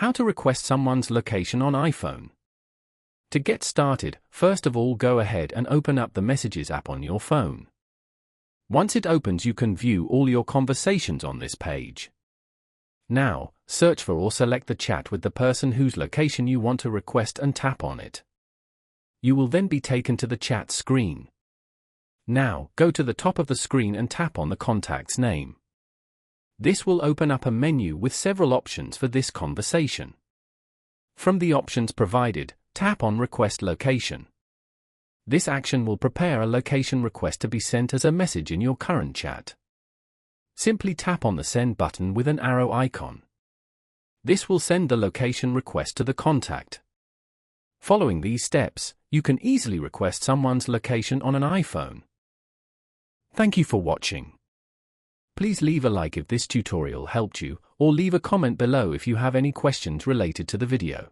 How to request someone's location on iPhone. To get started, first of all go ahead and open up the Messages app on your phone. Once it opens, you can view all your conversations on this page. Now, search for or select the chat with the person whose location you want to request and tap on it. You will then be taken to the chat screen. Now, go to the top of the screen and tap on the contact's name. This will open up a menu with several options for this conversation. From the options provided, tap on Request Location. This action will prepare a location request to be sent as a message in your current chat. Simply tap on the Send button with an arrow icon. This will send the location request to the contact. Following these steps, you can easily request someone's location on an iPhone. Thank you for watching. Please leave a like if this tutorial helped you, or leave a comment below if you have any questions related to the video.